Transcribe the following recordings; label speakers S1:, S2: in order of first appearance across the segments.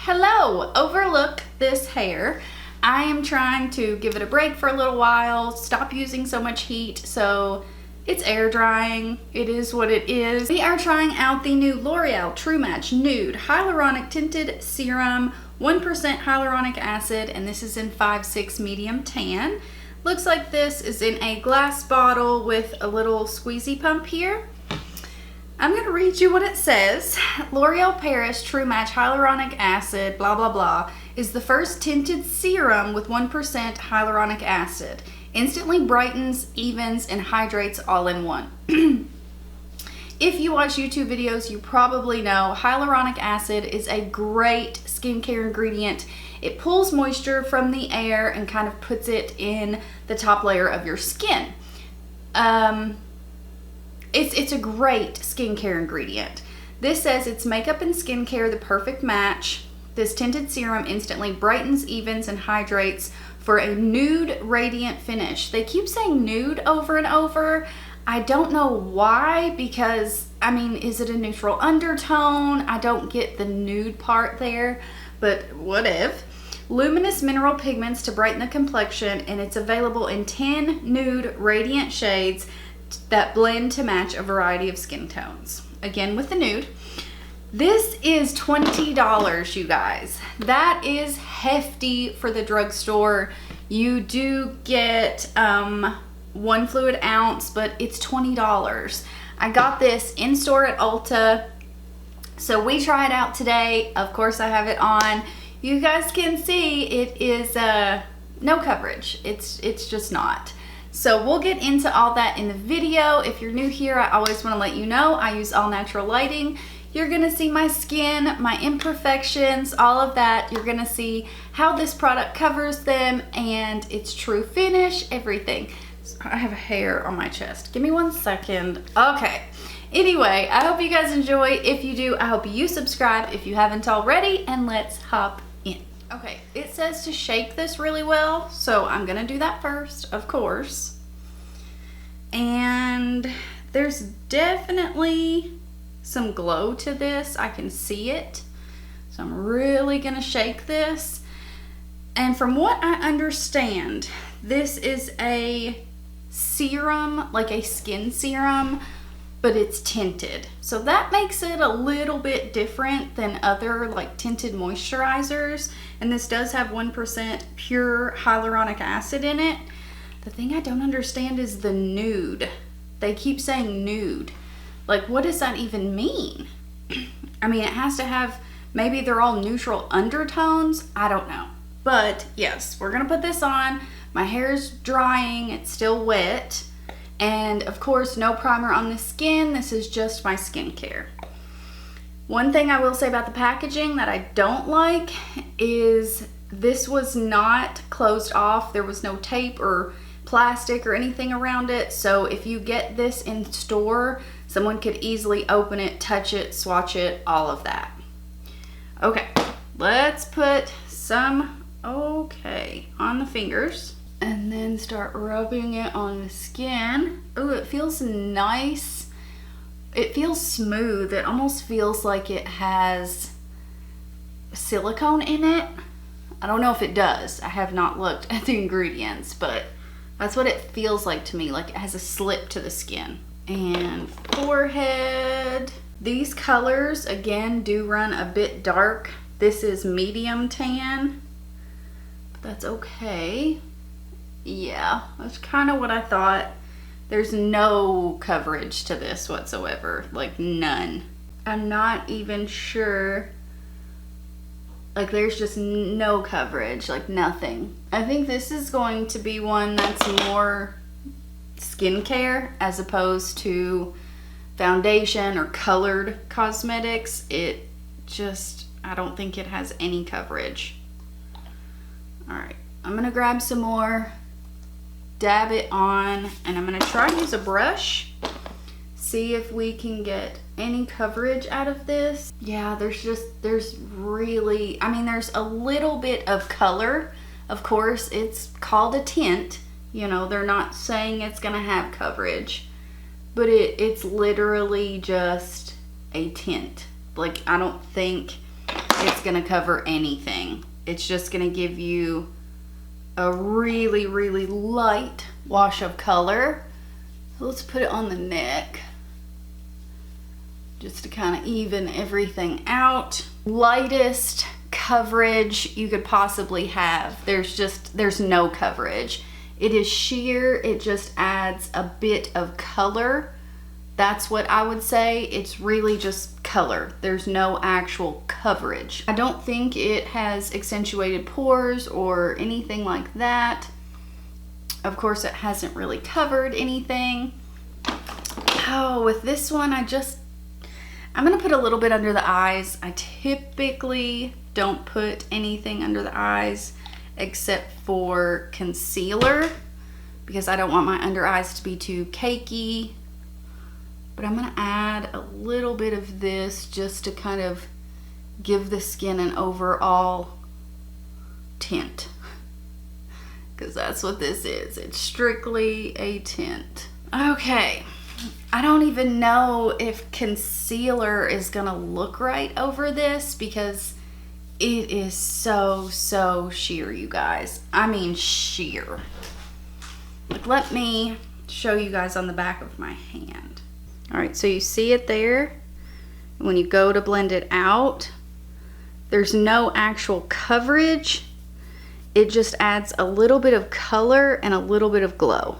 S1: Hello, overlook this hair. I am trying to give it a break for a little while, stop using so much heat, so it's air drying. It is what it is. We are trying out the new L'Oreal True Match Nude Hyaluronic Tinted Serum, 1% hyaluronic acid, and this is in 5-6 medium tan. Looks like this is in a glass bottle with a little squeezy pump here. I'm going to read you what it says. L'Oreal Paris True Match Hyaluronic Acid, blah, blah, blah, is the first tinted serum with 1% hyaluronic acid. Instantly brightens, evens, and hydrates all in one. If you watch YouTube videos, you probably know hyaluronic acid is a great skincare ingredient. It pulls moisture from the air and kind of puts it in the top layer of your skin. It's a great skincare ingredient. This says it's makeup and skincare, the perfect match. This tinted serum instantly brightens, evens, and hydrates for a nude, radiant finish. They keep saying nude over and over. I don't know why, because, I mean, is it a neutral undertone? I don't get the nude part there, but what if? Luminous mineral pigments to brighten the complexion, and it's available in 10 nude, radiant shades that blend to match a variety of skin tones. Again, with the nude. This is $20, you guys. That is hefty for the drugstore. You do get 1 fluid ounce, but it's $20. I got this in store at Ulta. So we tried out today. Of course, I have it on. You guys can see it is no coverage. It's just not. So we'll get into all that in the video. If you're new here, I always want to let you know I use all natural lighting. You're gonna see my skin, my imperfections, all of that. You're gonna see how this product covers them and its true finish, everything. So I have a hair on my chest. Give me 1 second. Okay. Anyway, I hope you guys enjoy. If you do, I hope you subscribe if you haven't already, and let's hop in. Okay, it says to shake this really well, so I'm gonna do that first, of course. And there's definitely some glow to this. I can see it. So I'm really gonna shake this. And from what I understand, this is a serum, like a skin serum, but it's tinted. So that makes it a little bit different than other like tinted moisturizers. And this does have 1% pure hyaluronic acid in it. The thing I don't understand is the nude. They keep saying nude. Like, what does that even mean? I mean, it has to have, maybe they're all neutral undertones. I don't know. But yes, we're gonna put this on. My hair's drying, it's still wet. And of course, no primer on the skin. This is just my skincare. One thing I will say about the packaging that I don't like is this was not closed off. There was no tape or plastic or anything around it. So if you get this in store, someone could easily open it, touch it, swatch it, all of that. Okay, let's put some, on the fingers. And then start rubbing it on the skin. Oh, it feels nice. It feels smooth. It almost feels like it has silicone in it. I don't know if it does. I have not looked at the ingredients, but that's what it feels like to me. Like it has a slip to the skin. And forehead. These colors, again, do run a bit dark. This is medium tan. But that's okay. Yeah, that's kind of what I thought. There's no coverage to this whatsoever, like none. I'm not even sure, like there's just no coverage, like nothing. I think this is going to be one that's more skincare as opposed to foundation or colored cosmetics. It just, I don't think it has any coverage. All right, I'm gonna grab some more, dab it on, and I'm gonna try to use a brush, see if we can get any coverage out of this. Yeah, there's really, I mean, there's a little bit of color. Of course, it's called a tint. You know, they're not saying it's gonna have coverage, but it's literally just a tint. Like, I don't think it's gonna cover anything. It's just gonna give you a really, really light wash of color. So let's put it on the neck just to kind of even everything out. Lightest coverage you could possibly have. There's no coverage. It is sheer. It just adds a bit of color. That's what I would say. It's really just color. There's no actual coverage. I don't think it has accentuated pores or anything like that. Of course, it hasn't really covered anything. Oh, with this one, I'm gonna put a little bit under the eyes. I typically don't put anything under the eyes except for concealer because I don't want my under eyes to be too cakey. But I'm gonna add a little bit of this just to kind of give the skin an overall tint. Because that's what this is. It's strictly a tint. Okay, I don't even know if concealer is gonna look right over this because it is so sheer, you guys. I mean sheer. Like, let me show you guys on the back of my hand. All right, so you see it there. When you go to blend it out, there's no actual coverage. It just adds a little bit of color and a little bit of glow.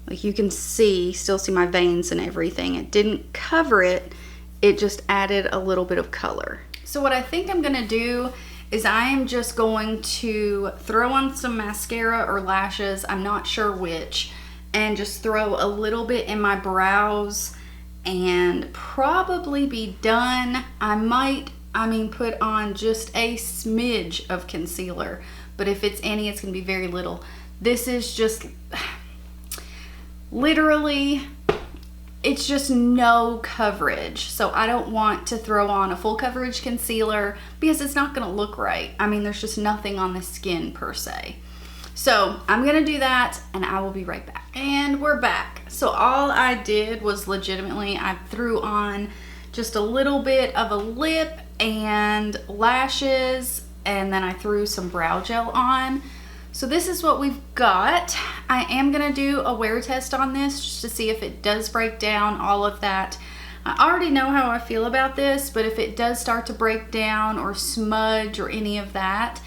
S1: Like you can see, still see my veins and everything. It didn't cover it, it just added a little bit of color. So what I think I'm gonna do is I am just going to throw on some mascara or lashes, I'm not sure which, and just throw a little bit in my brows and probably be done. I might, put on just a smidge of concealer, but if it's any, it's gonna be very little. This is just, literally, it's just no coverage. So I don't want to throw on a full coverage concealer because it's not gonna look right. I mean, there's just nothing on the skin per se. So I'm gonna do that and I will be right back. And we're back. So all I did was legitimately, I threw on just a little bit of a lip and lashes, and then I threw some brow gel on. So this is what we've got. I am gonna do a wear test on this just to see if it does break down, all of that. I already know how I feel about this, but if it does start to break down or smudge or any of that,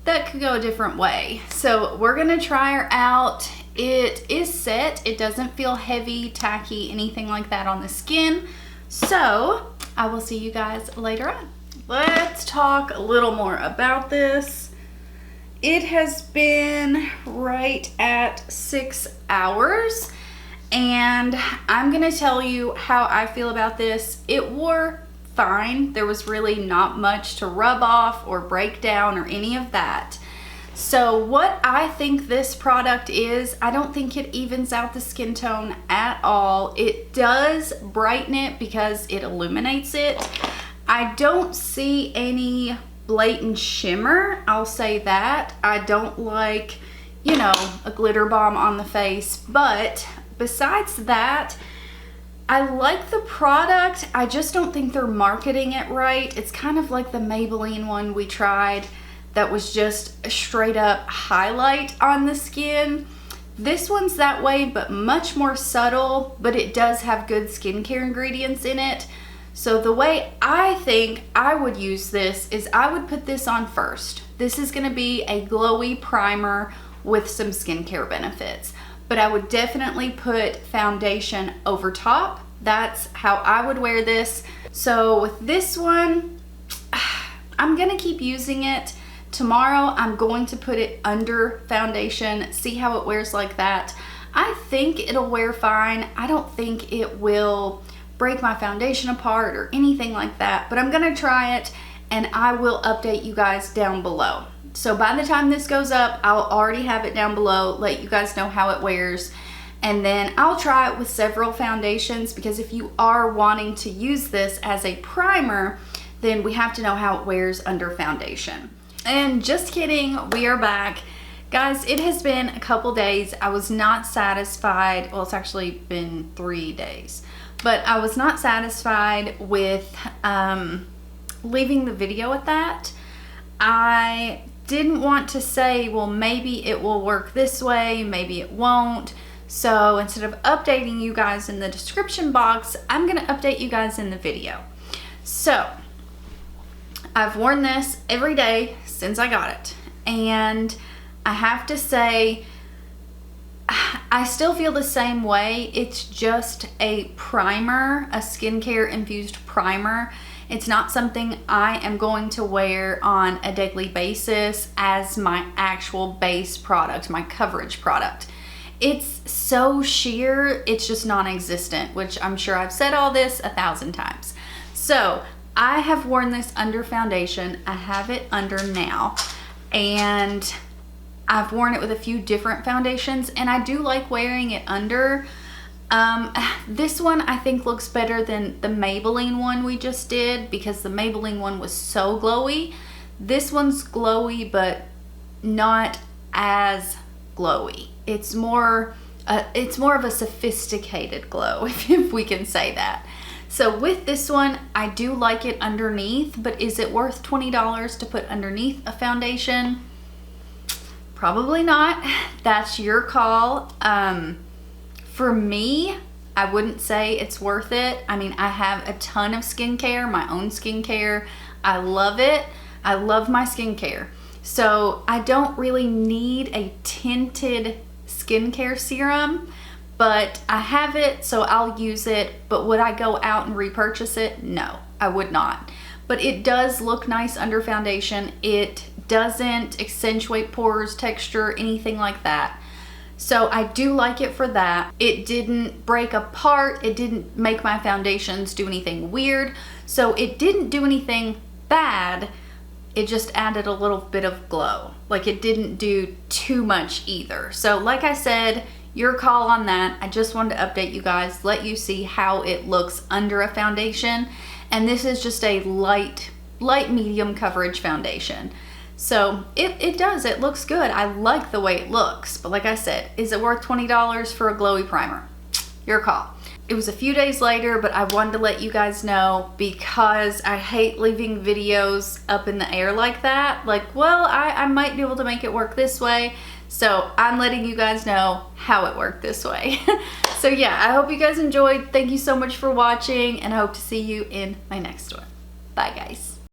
S1: that could go a different way. So we're gonna try her out. It is set. It doesn't feel heavy, tacky, anything like that on the skin. So I will see you guys later on. Let's talk a little more about this. It has been right at 6 hours, and I'm gonna tell you how I feel about this. It wore fine. There was really not much to rub off or break down or any of that. So what I think this product is, I don't think it evens out the skin tone at all. It does brighten it because it illuminates it. I don't see any blatant shimmer, I'll say that. I don't like, you know, a glitter bomb on the face, but besides that, I like the product. I just don't think they're marketing it right. It's kind of like the Maybelline one we tried that was just a straight up highlight on the skin. This one's that way, but much more subtle, but it does have good skincare ingredients in it. So the way I think I would use this is I would put this on first. This is gonna be a glowy primer with some skincare benefits. But I would definitely put foundation over top. That's how I would wear this. So with this one, I'm gonna keep using it. Tomorrow, I'm going to put it under foundation, see how it wears like that. I think it'll wear fine. I don't think it will break my foundation apart or anything like that, but I'm gonna try it and I will update you guys down below. So by the time this goes up, I'll already have it down below, let you guys know how it wears. And then I'll try it with several foundations, because if you are wanting to use this as a primer, then we have to know how it wears under foundation. And just kidding, we are back. Guys, it has been a couple days. I was not satisfied. Well, it's actually been 3 days. but I was not satisfied with leaving the video at that. I didn't want to say, well, maybe it will work this way, maybe it won't. So instead of updating you guys in the description box, I'm gonna update you guys in the video. So I've worn this every day since I got it, and I have to say, I still feel the same way. It's just a primer, a skincare infused primer. It's not something I am going to wear on a daily basis as my actual base product, my coverage product. It's so sheer, it's just non-existent, which I'm sure I've said all this 1,000 times. So I have worn this under foundation. I have it under now, and I've worn it with a few different foundations, and I do like wearing it under. This one I think looks better than the Maybelline one we just did, because the Maybelline one was so glowy. This one's glowy, but not as glowy. It's more of a sophisticated glow, if we can say that. So with this one, I do like it underneath, but is it worth $20 to put underneath a foundation? Probably not. That's your call. For me, I wouldn't say it's worth it. I mean, I have a ton of skincare, my own skincare. I love it. I love my skincare. So I don't really need a tinted skincare serum, but I have it, so I'll use it. But would I go out and repurchase it? No, I would not. But it does look nice under foundation. It doesn't accentuate pores, texture, anything like that. So I do like it for that. It didn't break apart. It didn't make my foundations do anything weird. So it didn't do anything bad. It just added a little bit of glow. Like, it didn't do too much either. So like I said, your call on that. I just wanted to update you guys, let you see how it looks under a foundation. And this is just a light medium coverage foundation. So it looks good. I like the way it looks, but like I said, is it worth $20 for a glowy primer? Your call. It was a few days later, but I wanted to let you guys know, because I hate leaving videos up in the air like that. Like, well, I might be able to make it work this way. So I'm letting you guys know how it worked this way. So yeah, I hope you guys enjoyed. Thank you so much for watching, and I hope to see you in my next one. Bye guys.